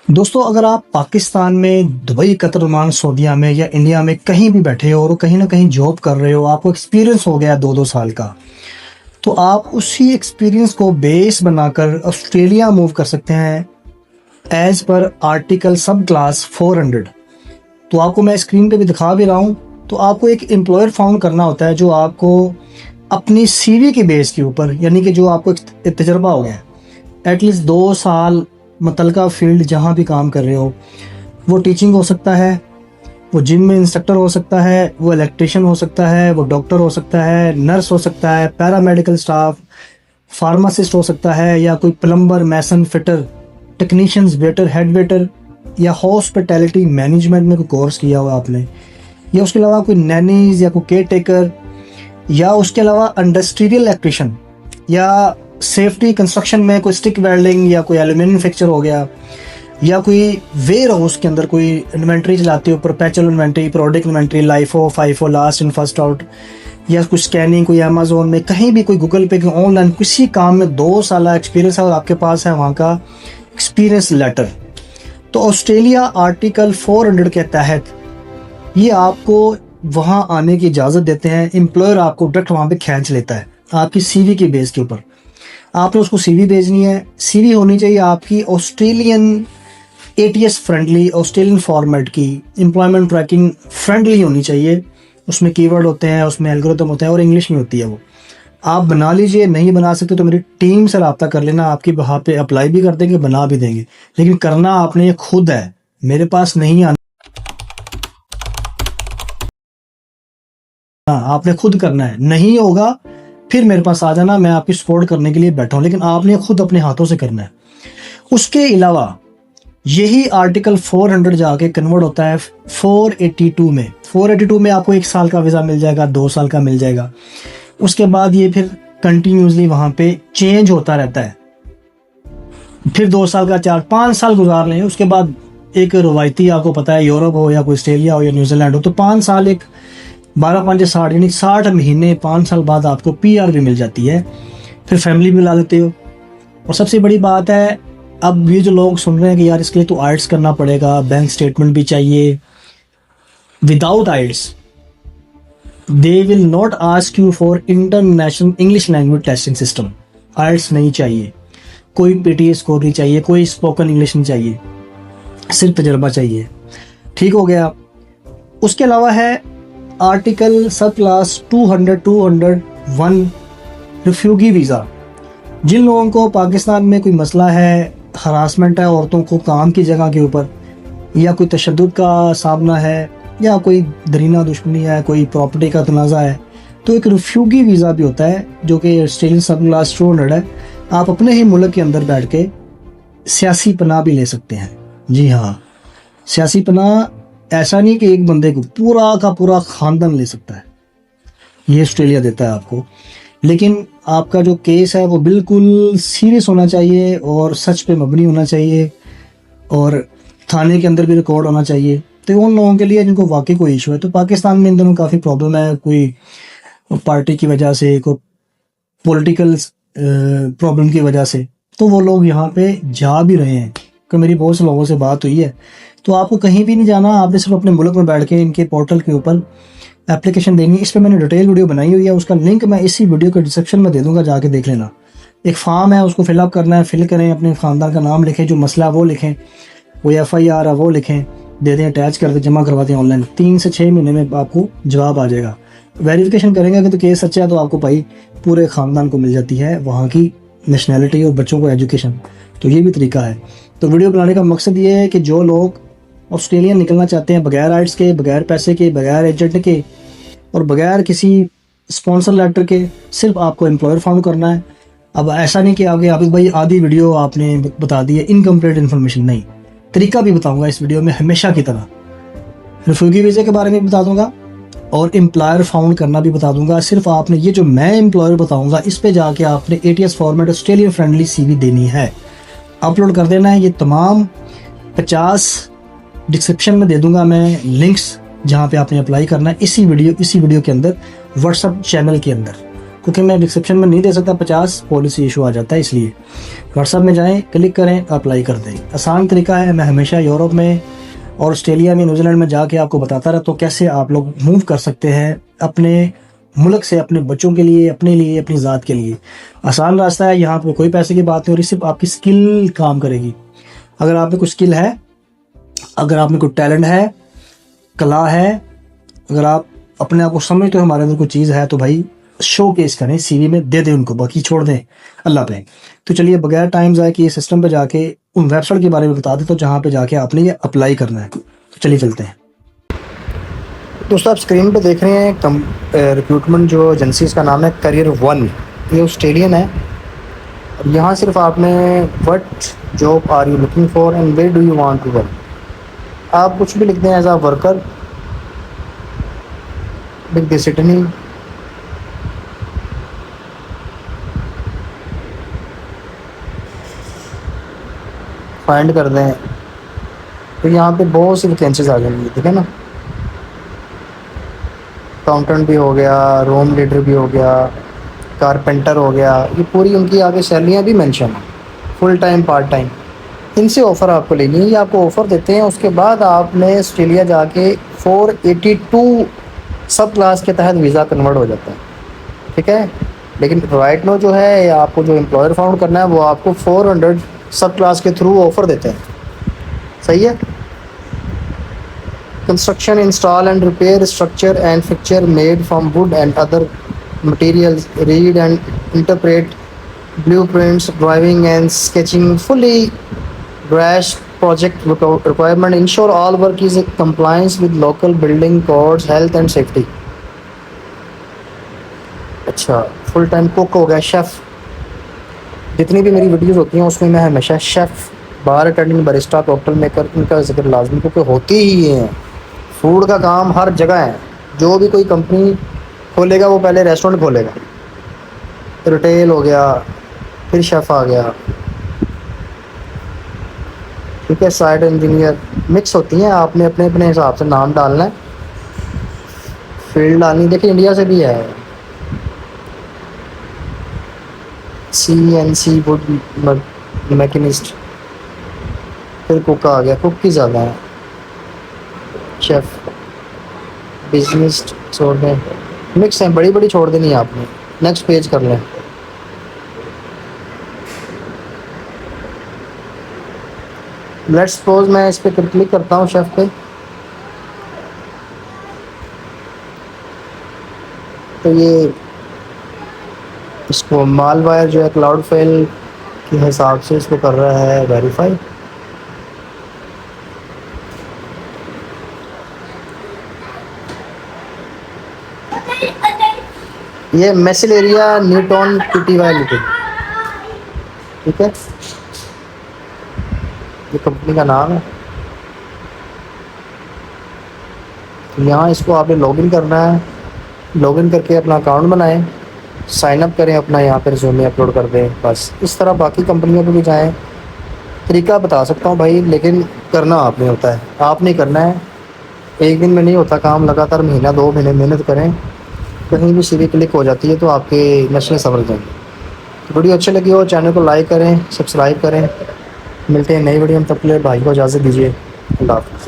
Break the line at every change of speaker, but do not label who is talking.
दोस्तों, अगर आप पाकिस्तान में, दुबई, कतर, ओमान, सऊदीया में या इंडिया में कहीं भी बैठे हो और कहीं ना कहीं जॉब कर रहे हो, आपको एक्सपीरियंस हो गया 2-2 साल का, तो आप उसी एक्सपीरियंस को बेस बनाकर ऑस्ट्रेलिया मूव कर सकते हैं एज पर आर्टिकल सब क्लास 400। तो आपको मैं स्क्रीन पे भी दिखा भी रहा हूँ। तो आपको एक एम्प्लॉयर फाउंड करना होता है जो आपको अपनी सीवी के बेस के ऊपर, यानी कि जो आपको एक तजर्बा हो गया एटलीस्ट 2 साल मुतलका फील्ड जहाँ भी काम कर रहे हो, वो टीचिंग हो सकता है, वो जिम में इंस्ट्रक्टर हो सकता है, वो इलेक्ट्रिशियन हो सकता है, वो डॉक्टर हो सकता है, नर्स हो सकता है, पैरामेडिकल स्टाफ, फार्मासिस्ट हो सकता है, या कोई plumber, mason, fitter, technicians, waiter, head waiter, या हॉस्पिटैलिटी मैनेजमेंट में कोई कोर्स किया हुआ आपने, या उसके अलावा कोई नैनीज या कोई केयर टेकर, या उसके अलावा इंडस्ट्रियल इलेक्ट्रिशियन, या सेफ्टी कंस्ट्रक्शन में कोई स्टिक वेल्डिंग या कोई एल्यूमिनियम फिक्सचर हो गया, या कोई वेयर हाउस के अंदर कोई इन्वेंट्री चलाते हो, perpetual inventory, product inventory, LIFO, FIFO, last in first out, या कुछ स्कैनिंग, कोई अमेजोन में, कहीं भी कोई गूगल पे, ऑनलाइन किसी काम में 2 साल एक्सपीरियंस है और आपके पास है वहाँ का एक्सपीरियंस लेटर, तो ऑस्ट्रेलिया आर्टिकल 400 के तहत ये आपको वहाँ आने की इजाज़त देते हैं। एम्प्लॉयर आपको डायरेक्ट वहाँ पे खींच लेता है आपकी सीवी के बेस के ऊपर। आपने उसको सीवी भेजनी है। सीवी होनी चाहिए आपकी Australian ATS friendly, Australian format की, एम्प्लॉयमेंट ट्रैकिंग फ्रेंडली होनी चाहिए। उसमें कीवर्ड होते हैं, उसमें एल्गोरिथम होता है और इंग्लिश में होती है वो। आप बना लीजिए, नहीं बना सकते तो मेरी टीम से रब्ता कर लेना, आपकी वहाँ पे अप्लाई भी कर देंगे, बना भी देंगे। लेकिन करना आपने ये खुद है, मेरे पास नहीं आना, आपने खुद करना है। नहीं होगा फिर मेरे पास आ जाना, मैं आपकी सपोर्ट करने के लिए बैठा हूँ, लेकिन आपने खुद अपने हाथों से करना है। उसके अलावा यही आर्टिकल 400 जाके कन्वर्ट होता है 482 में। 482 में आपको 1 साल का वीज़ा मिल जाएगा, 2 साल का मिल जाएगा। उसके बाद ये फिर कंटिन्यूसली वहाँ पे चेंज होता रहता है। फिर 2 साल का, 4-5 साल गुजार लें। उसके बाद एक रवायती, आपको पता है, यूरोप हो या कोई ऑस्ट्रेलिया हो या न्यूजीलैंड हो, तो 5 साल, एक 12-5 60, यानी 60 महीने, 5 साल बाद आपको पीआर भी मिल जाती है। फिर फैमिली भी ला लेते हो। और सबसे बड़ी बात है, अब ये जो लोग सुन रहे हैं कि यार इसके लिए तो आइल्स करना पड़ेगा, बैंक स्टेटमेंट भी चाहिए, without IELTS they will not ask you for international English language testing system. IELTS नहीं चाहिए, कोई पीटीए स्कोर नहीं चाहिए, कोई स्पोकन इंग्लिश नहीं चाहिए, सिर्फ तजर्बा चाहिए। ठीक हो गया। उसके अलावा है आर्टिकल सब क्लास 200-201 रिफ्यूगी वीज़ा। जिन लोगों को पाकिस्तान में कोई मसला है, हरासमेंट है औरतों को काम की जगह के ऊपर, या कोई तशद्दुद का सामना है, या कोई दरीना दुश्मनी है, कोई प्रॉपर्टी का तनाज़ा है, तो एक रिफ्यूगी वीज़ा भी होता है जो कि ऑस्ट्रेलियन सब क्लास 200 है। आप अपने ही मुल्क के अंदर बैठ के सियासी पनाह भी ले सकते हैं। जी हाँ, सियासी पनाह ऐसा नहीं कि एक बंदे को, पूरा का पूरा ख़ानदान ले सकता है, ये ऑस्ट्रेलिया देता है आपको। लेकिन आपका जो केस है वो बिल्कुल सीरियस होना चाहिए और सच पे मबनी होना चाहिए, और थाने के अंदर भी रिकॉर्ड होना चाहिए। तो उन लोगों के लिए जिनको वाकई कोई इशू है, तो पाकिस्तान में इन दिनों काफ़ी प्रॉब्लम है, कोई पार्टी की वजह से, कोई पॉलिटिकल प्रॉब्लम की वजह से, तो वो लोग यहाँ पे जा भी रहे हैं। कि मेरी बहुत से लोगों से बात हुई है। तो आपको कहीं भी नहीं जाना, आपने सिर्फ अपने मुल्क में बैठ के इनके पोर्टल के ऊपर एप्लीकेशन देनी है। इस पर मैंने डिटेल वीडियो बनाई हुई है, उसका लिंक मैं इसी वीडियो के डिस्क्रिप्शन में दे दूंगा, जाके देख लेना। एक फॉर्म है, उसको फिलअप करना है, फिल करें, अपने ख़ानदान का नाम लिखें, जो मसला वो लिखें, वो FIR है वो लिखें, दे दें, अटैच कर दें, जमा करवा दें ऑनलाइन। 3 से 6 महीने में आपको जवाब आ जाएगा। वेरिफिकेशन करेंगे कि तो केस सच्चा है, तो आपको भाई पूरे ख़ानदान को मिल जाती है वहाँ की नेशनैलिटी और बच्चों को एजुकेशन। तो ये भी तरीका है। तो वीडियो बनाने का मकसद ये है कि जो लोग ऑस्ट्रेलिया निकलना चाहते हैं बगैर आइल्स के, बगैर पैसे के, बगैर एजेंट के और बगैर किसी स्पॉन्सर लेटर के, सिर्फ आपको एम्प्लॉयर फाउंड करना है। अब ऐसा नहीं कि आगे आप भाई आधी वीडियो आपने बता दी है, इनकम्प्लीट इन्फॉर्मेशन नहीं, तरीका भी बताऊंगा इस वीडियो में हमेशा की तरह। रिफ्यूगी वीज़े के बारे में बता दूंगा और एम्प्लॉयर फाउंड करना भी बता दूंगा। सिर्फ आपने ये जो मैं एम्प्लॉयर बताऊंगा, इस पे जाके आपने ATS format Australian friendly CV देनी है, अपलोड कर देना है। ये तमाम 50 डिस्क्रिप्शन में दे दूंगा मैं लिंक्स, जहाँ पे आपने अप्लाई करना है। इसी वीडियो के अंदर, व्हाट्सएप चैनल के अंदर क्योंकि मैं डिस्क्रिप्शन में नहीं दे सकता, 50 पॉलिसी इशू आ जाता है, इसलिए व्हाट्सअप में जाएं, क्लिक करें, अप्लाई कर दें। आसान तरीका है। मैं हमेशा यूरोप में और ऑस्ट्रेलिया में, न्यूजीलैंड में जाके आपको बताता रहता हूँ कैसे आप लोग मूव कर सकते हैं अपने मुल्क से, अपने बच्चों के लिए, अपने लिए, अपनी ज़ात के लिए। आसान रास्ता है, यहाँ पे कोई पैसे की बात नहीं हो रही, सिर्फ आपकी स्किल काम करेगी। अगर आप में कुछ स्किल है, अगर आप में कोई टैलेंट है, कला है, अगर आप अपने आप को समझते हो हमारे अंदर कोई चीज़ है, तो भाई शो केस करें, सीवी में दे दें उनको, बाकी छोड़ दें अल्लाह पे। तो चलिए बगैर टाइम ज़ाया कि सिस्टम पे जाके उन वेबसाइट के बारे में बता दें, तो जहाँ पे जाके आपने ये अप्लाई करना है। तो चलिए चलते हैं। दोस्तों आप स्क्रीन पे देख रहे हैं रिक्रूटमेंट जो एजेंसी, इसका नाम है करियर वन। ये ऑस्ट्रेलियन है। यहाँ सिर्फ आपने what job are you looking for and where do you want to work, आप कुछ भी लिख दें एज अ वर्कर, लिख दे सिडनी, फाइंड कर दें। तो यहाँ पे बहुत सी वैकेंसीज आ जाएंगी, ठीक है ना। अकाउंटेंट भी हो गया, रूम लीडर भी हो गया, कारपेंटर हो गया, ये पूरी उनकी आगे सैलरियाँ भी मेंशन है, फुल टाइम पार्ट टाइम। इनसे ऑफ़र आपको लेनी है, ये आपको ऑफ़र देते हैं, उसके बाद आपने ऑस्ट्रेलिया जाके 482 सब क्लास के तहत वीज़ा कन्वर्ट हो जाता है, ठीक है। लेकिन राइट नो जो है, आपको जो एम्प्लॉयर फाउंड करना है वो आपको 400 सब क्लास के थ्रू ऑफ़र देते हैं, सही है। Construction, install and repair structure and fixture made from wood and other materials, read and interpret blueprints, drawing and sketching, fully grasp project requirement, ensure all work is in compliance with local building codes, health and safety। अच्छा, full time cook हो गया, chef. जितनी भी मेरी videos होती हैं उसमें मैं हमेशा शेफ़, बार अटेंडिंग, बरिस्टा, कॉकटेल मेकर, इनका जिक्र लाजमी, क्योंकि होती ही हैं। फूड का काम हर जगह है। जो भी कोई कंपनी खोलेगा वो पहले रेस्टोरेंट खोलेगा, रिटेल हो गया, फिर शेफ़ आ गया, ठीक है। साइट इंजीनियर मिक्स होती हैं, आपने अपने अपने हिसाब से नाम डालना है, फील्ड डालनी। देखिए इंडिया से भी है, CNC वुड मैकेनिस्ट, फिर कुक आ गया, कुक की ज़्यादा है, शेफ़, बिजनेस छोड़ दें, मिक्स हैं, बड़ी बड़ी छोड़ देनी है आपने। नेक्स्ट पेज कर लें। लेट्स सपोज मैं इस पर क्लिक करता हूँ शेफ़ पे, तो ये इसको मालवायर जो है क्लाउड फाइल के हिसाब से इसको कर रहा है वेरीफाई। ये मैसिल एरिया न्यूटन PTY लिमिटेड, ठीक है, ये कंपनी का नाम है। तो यहाँ इसको आपने लॉगिन करना है, लॉगिन करके अपना अकाउंट बनाएं, साइन अप करें, अपना यहाँ पर रिज्यूमे अपलोड कर दें, बस। इस तरह बाकी कंपनियों पे भी जाएं। तरीका बता सकता हूँ भाई, लेकिन करना आपने होता है, आपने करना है। एक दिन में नहीं होता काम, लगातार महीना 2 महीने मेहनत करें, कहीं भी CV क्लिक हो जाती है तो आपके नस्लें संभल जाएंगी। तो वीडियो अच्छी लगी हो चैनल को लाइक करें, सब्सक्राइब करें। मिलते हैं नई वीडियो में, तब के लिए भाई को इजाज़त दीजिए। अल्लाह हाफ़िज़।